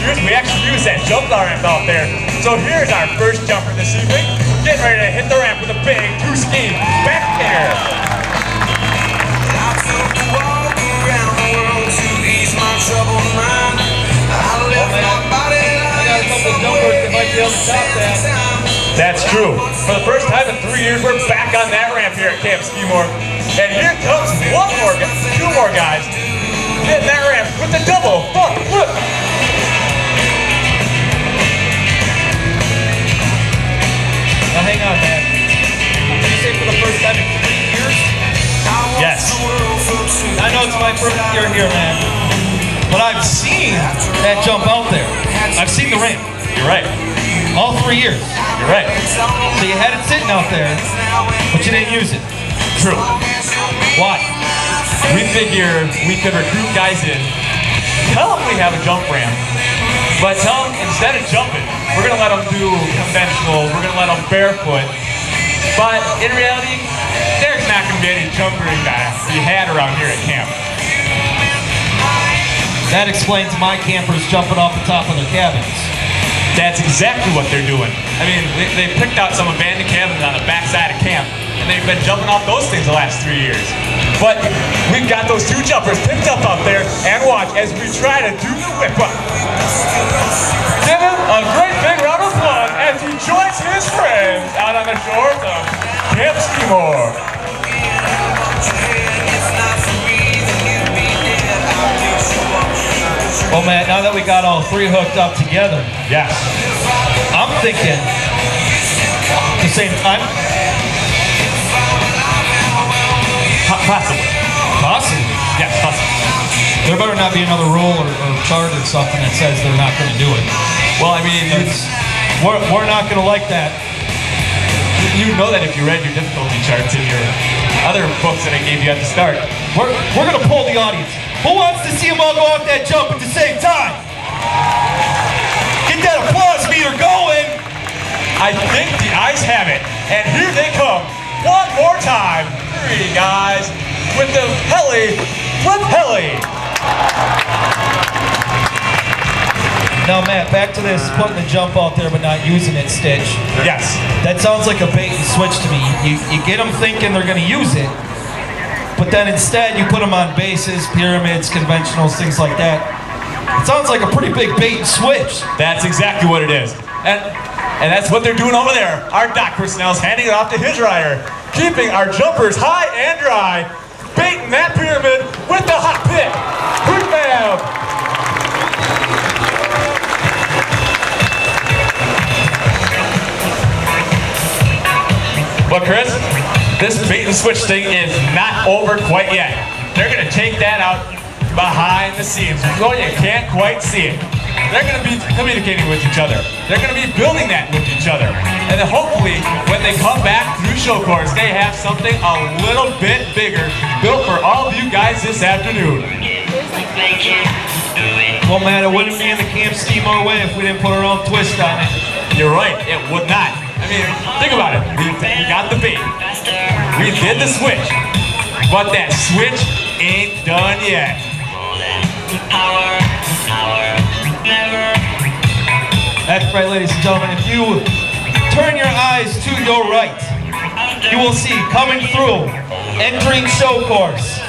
years, we actually use that jump ramp out there. So here's our first jumper this evening. Getting ready to hit the ramp with a big two-ski back air. I took a walk around the world to ease my troubled mind. I left my body. I got a couple of jumpers that might be able to top that. That's true. For the first time in 3 years, we're back on that ramp here at Camp Skimore. And here comes two more guys hitting that ramp with the double front flip. Now hang on, man. Did you say for the first time in 3 years? Yes. I know it's my first year here, man. But I've seen that jump out there. I've seen the ramp. You're right. All 3 years. You're right. So you had it sitting out there, but you didn't use it. True. Why? We figured we could recruit guys in, tell them we have a jump ramp, but tell them instead of jumping, we're going to let them do conventional, we're going to let them barefoot. But in reality, there's not going to be any jumping to be had around here at camp. That explains my campers jumping off the top of their cabins. That's exactly what they're doing. I mean, they picked out some abandoned cabins on the backside of camp, and they've been jumping off those things the last 3 years. But we've got those two jumpers picked up out there, and watch as we try to do the whip up. Give him a great big round of applause as he joins his friends out on the shores of Camp Skimore. Well, man, now that we got all three hooked up together, yes, I'm thinking at the same time. Possibly. Possibly. Yes, possibly. There better not be another rule or chart or something that says they're not going to do it. Well, I mean, we're not going to like that. You know that if you read your difficulty charts in your other books that I gave you at the start. We're going to pull the audience. Who wants to see them all go off that jump at the same time? Get that applause meter going. I think the eyes have it. And here they come. One more time. 3 guys with the heli flip heli. Now, Matt, back to this putting the jump out there but not using it, Stitch. Yes. That sounds like a bait and switch to me. You get them thinking they're going to use it, but then instead you put them on bases, pyramids, conventionals, things like that. It sounds like a pretty big bait and switch. That's exactly what it is. And that's what they're doing over there. Our dock personnel is handing it off to his rider, keeping our jumpers high and dry, baiting that pyramid with the hot pit. Quick bam! But Chris, this bait and switch thing is not over quite yet. They're going to take that out behind the scenes. So you can't quite see it. They're going to be communicating with each other. They're going to be building that with each other. And then hopefully, when they come back through show course, they have something a little bit bigger built for all of you guys this afternoon. Well, man, it wouldn't be in the Camp Skimore way if we didn't put our own twist on it. You're right, it would not. I mean, think about it. We got the bait. We did the switch. But that switch ain't done yet. That's right, ladies and gentlemen. If you turn your eyes to your right, you will see coming through, entering show course,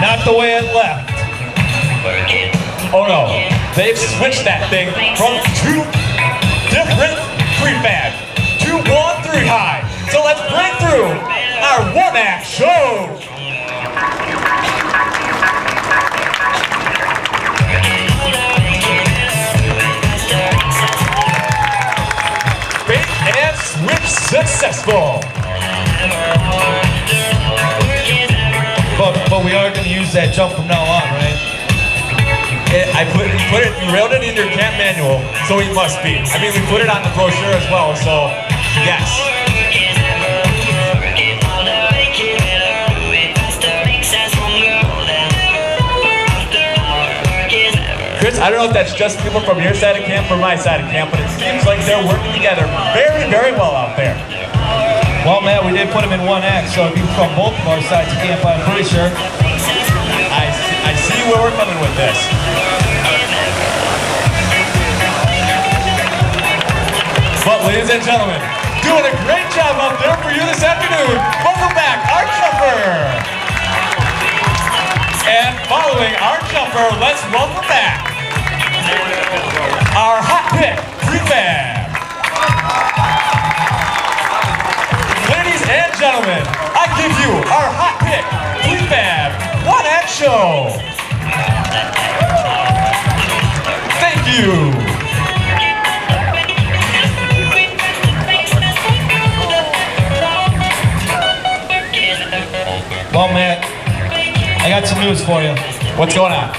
not the way it left. Oh no, they've switched that thing from 2 different prefab to 1-3 high. So let's bring through our one-act show. Bait and switch successful. But we are going to use that jump from now on, right? You wrote it in your camp manual, so we must be. I mean, we put it on the brochure as well, so yes. Chris, I don't know if that's just people from your side of camp or my side of camp, but it seems like they're working together very, very well out there. Well, Matt, we did put them in one act, so if you're from both of our sides of camp, I'm pretty sure. I see where we're coming with this. Ladies and gentlemen, doing a great job out there for you this afternoon. Welcome back, our jumper. And following our jumper, let's welcome back our hot pick, prefab. Ladies and gentlemen, I give you our hot pick, prefab, one-act show. Thank you. Well, Matt, I got some news for you. What's going on?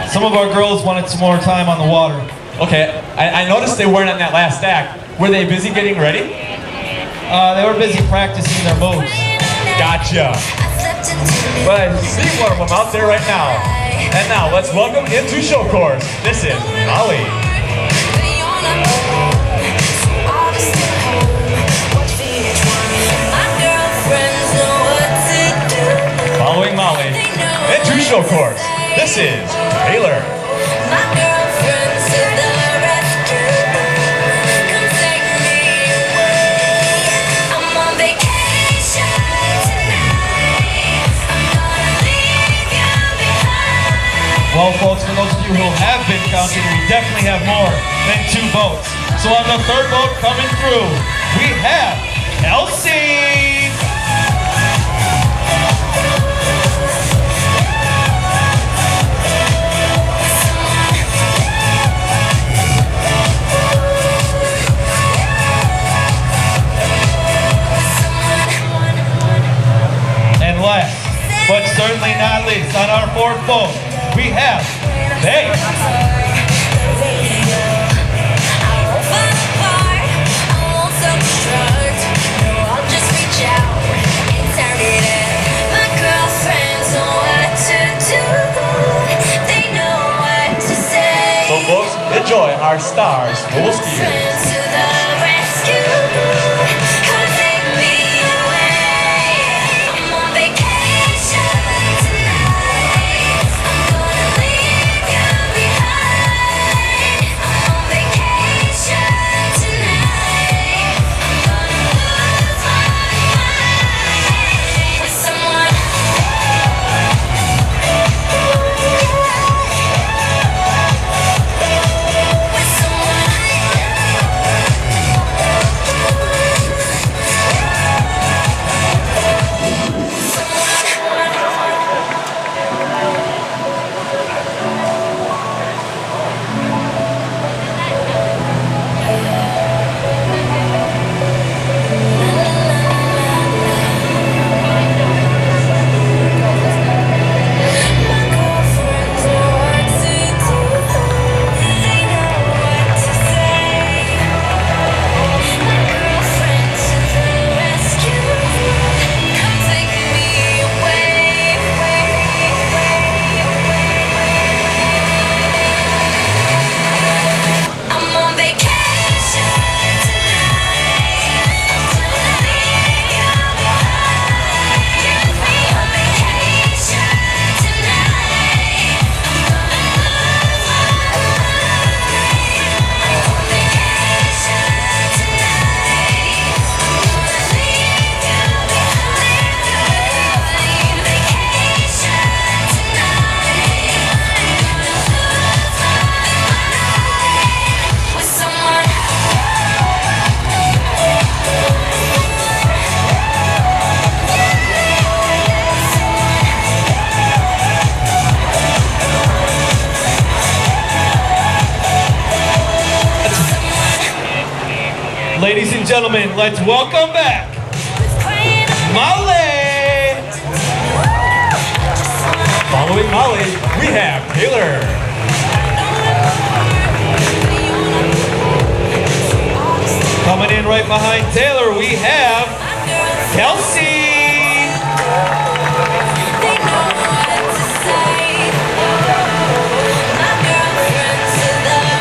Some of our girls wanted some more time on the water. Okay, I noticed they weren't on that last act. Were they busy getting ready? They were busy practicing their moves. Gotcha. Well, I see one of them out there right now. And now, let's welcome into show course. This is Molly. Following Molly, into show course. This is Taylor. Well, folks, for those of you who have been counting, we definitely have more than 2 votes. So on the 3rd vote coming through, we have Elsie. And last, but certainly not least, on our 4th vote, we have Faith. So folks, enjoy our stars, Wazeecha. Ladies and gentlemen, let's welcome back Molly. Following Molly, we have Taylor. Coming in right behind Taylor, we have Kelsey.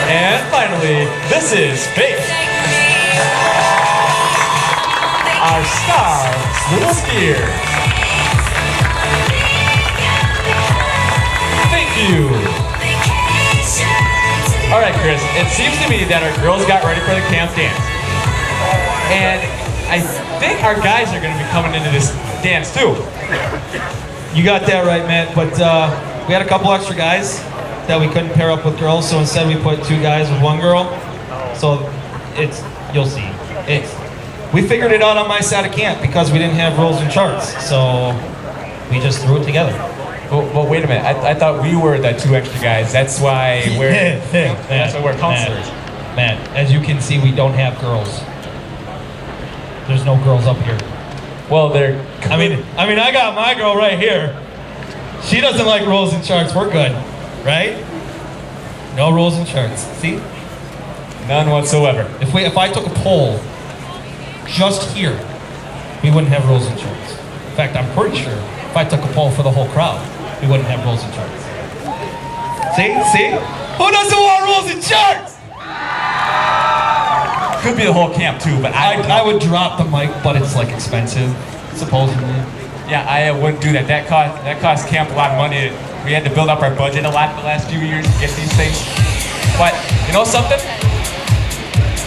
And finally, this is Faith. Our star little skier. Thank you. All right, Chris, it seems to me that our girls got ready for the camp dance. And I think our guys are going to be coming into this dance too. You got that right, Matt. But we had a couple extra guys that we couldn't pair up with girls, so instead we put 2 guys with 1 girl. So you'll see. We figured it out on my side of camp because we didn't have rules and charts. So we just threw it together. Well, wait a minute. I thought we were the 2 extra guys. That's why that's why we're counselors. Matt, as you can see, we don't have girls. There's no girls up here. Well, they're. I mean, I got my girl right here. She doesn't like rules and charts. We're good, right? No rules and charts. See? None whatsoever. If I took a poll just here, we wouldn't have rules and charts. In fact, I'm pretty sure if I took a poll for the whole crowd, we wouldn't have rules and charts. See? Who doesn't want rules and charts? Could be the whole camp too, but I would drop the mic, but it's like expensive, supposedly. Yeah, I wouldn't do that. That cost camp a lot of money. We had to build up our budget a lot the last few years to get these things. But you know something?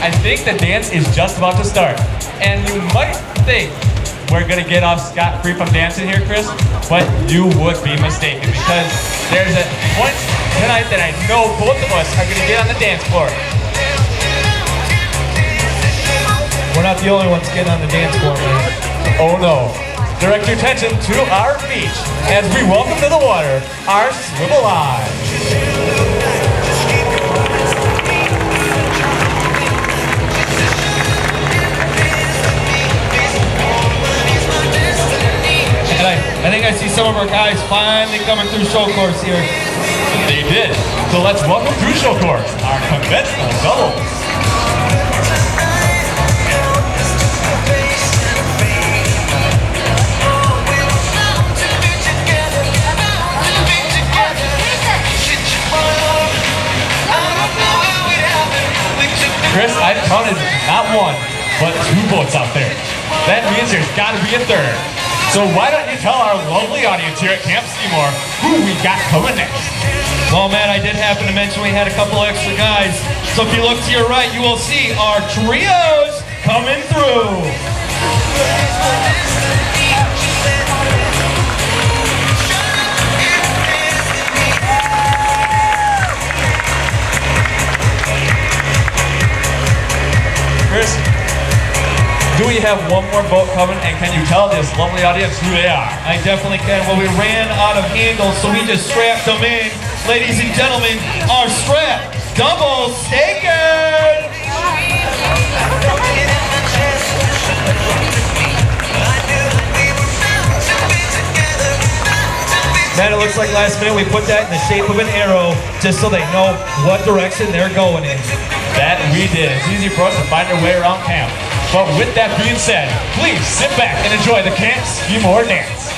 I think the dance is just about to start. And you might think we're gonna get off scot-free from dancing here, Chris, but you would be mistaken because there's a point tonight that I know both of us are gonna get on the dance floor. We're not the only ones getting on the dance floor, man. Oh no. Direct your attention to our beach as we welcome to the water our swivel line. And I think I see some of our guys finally coming through show course here. They did. So let's welcome through show course our conventional doubles. Chris, I've counted not 1, but 2 boats out there. That means there's got to be a 3rd. So why don't you tell our lovely audience here at Camp Seymour who we got coming next? Well, man, I did happen to mention we had a couple extra guys. So if you look to your right, you will see our trios coming through. Chris, do we have one more boat coming, and can you tell this lovely audience who they are? I definitely can. Well, we ran out of handles, so we just strapped them in. Ladies and gentlemen, our strap double staker. Man, it looks like last minute we put that in the shape of an arrow just so they know what direction they're going in. That we did. It's easy for us to find our way around camp. But with that being said, please sit back and enjoy the Camp Seymour dance.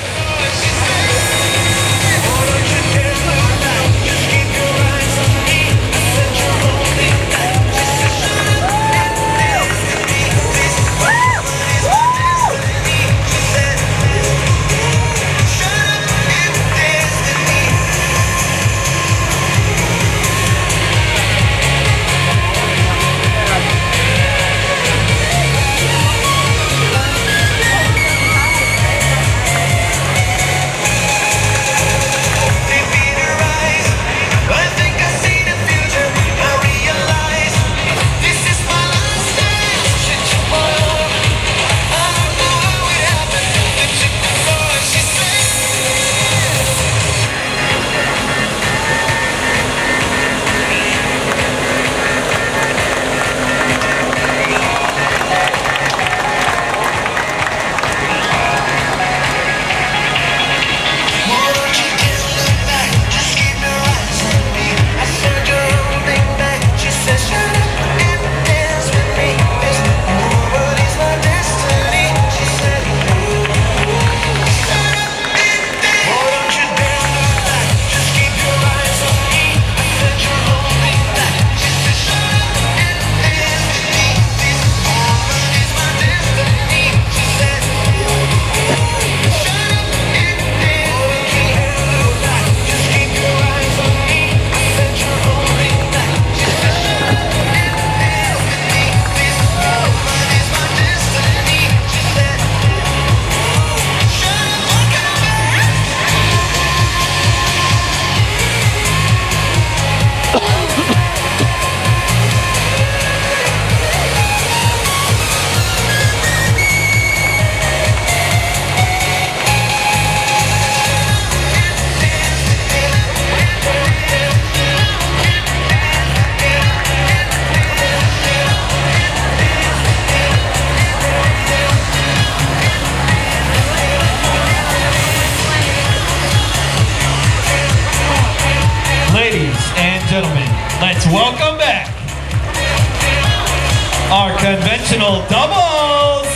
conventional doubles.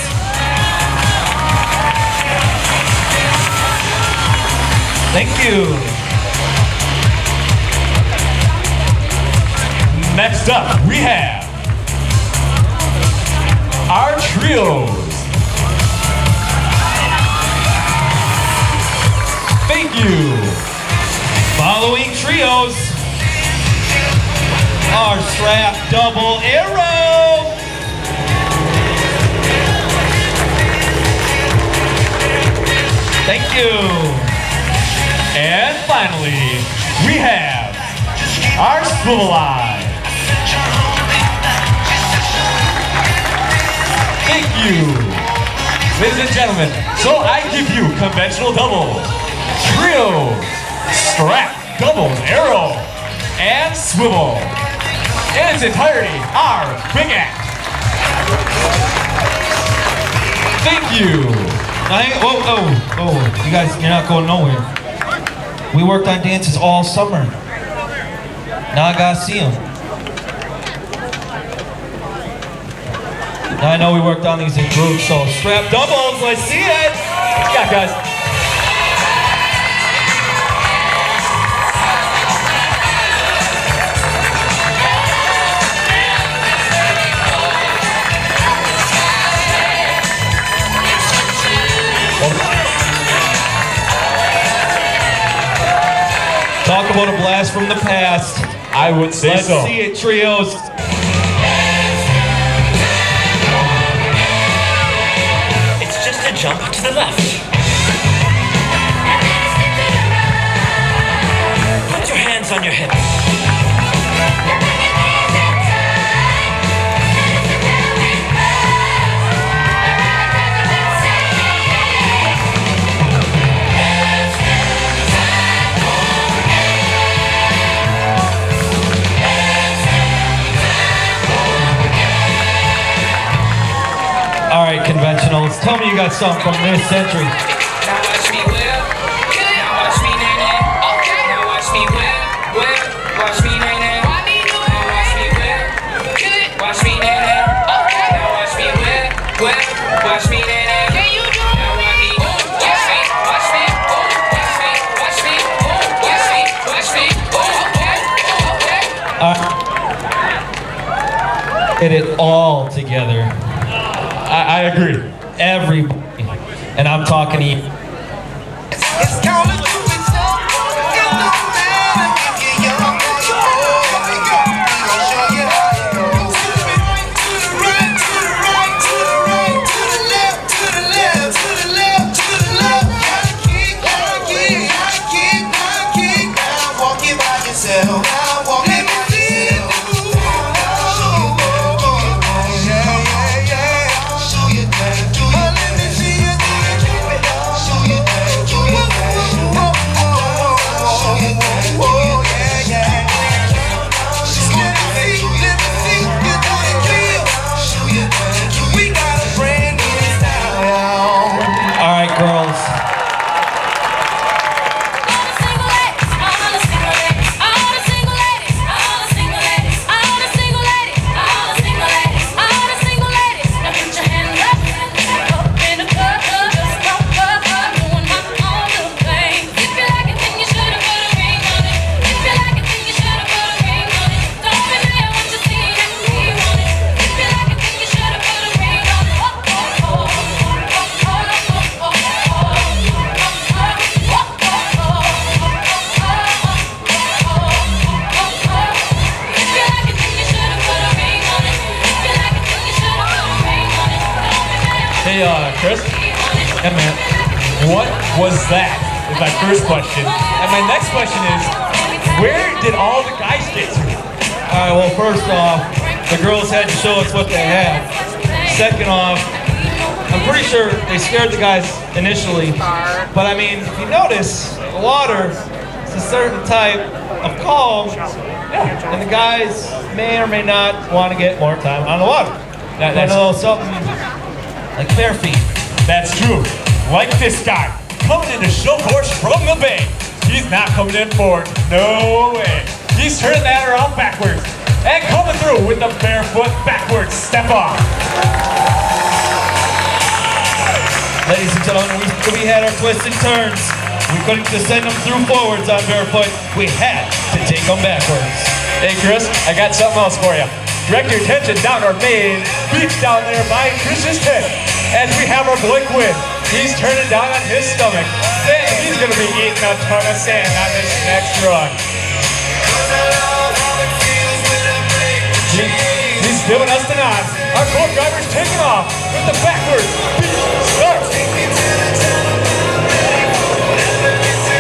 Thank you. Next up, we have our trios. Thank you. Following trios, our strap double arrow. Thank you. And finally, we have our swivel line. Thank you. Ladies and gentlemen, so I give you conventional doubles, trio, strap, doubles, arrow, and swivel. In its entirety, our big act. Thank you. You guys, you're not going nowhere. We worked on dances all summer. Now I gotta see them. Now I know we worked on these in groups, so strap doubles, let's see it. Yeah, guys. Talk about a blast from the past. I would say Let's so. see it, trios. It's just a jump to the left. Put your hands on your hips. All right, conventionals, tell me you got something from this century. Now watch me whip. Now watch me nay nay. Okay. Now watch me whip. Watch me nay nay. Now watch me whip. Watch me nay nay. Okay. Now watch me whip. Watch me nay nay. Can you do it? Now watch me. Watch me. Watch me. Watch me. Watch me. Watch me. Watch me. Okay. Get it all together. I agree. Everybody. And I'm talking to you. It's counted to itself. It don't matter if you're young or you're old. We gon' show you how it goes. To the right, to the right, to the right, to the right, to the left, to the left, to the left, to the left. Gotta kick, gotta kick, gotta kick, gotta kick. Now walk it by yourself. Now walk it by yourself. Hey, Chris, Yeah, man. what was that? Is my first question. And my next question is, where did all the guys get to? All right, well, first off, the girls had to show us what they had. Second off, I'm pretty sure they scared the guys initially. But I mean, if you notice, the water is a certain type of calm, and the guys may or may not want to get more time on the water. That's- a little something like bare feet. That's true. Like this guy, coming in to show horse from the bay. He's not coming in forward. No way. He's turning that around backwards. And coming through with the barefoot backwards step off. Ladies and gentlemen, we had our twists and turns. We couldn't just send them through forwards on barefoot. We had to take them backwards. Hey Chris, I got something else for you. Direct your attention down our main beach down there by Chris's tent. As we have our boy Quinn. He's turning down on his stomach. And he's gonna be eating a ton of sand on this next run. He's giving us the nod. Our co-driver's taking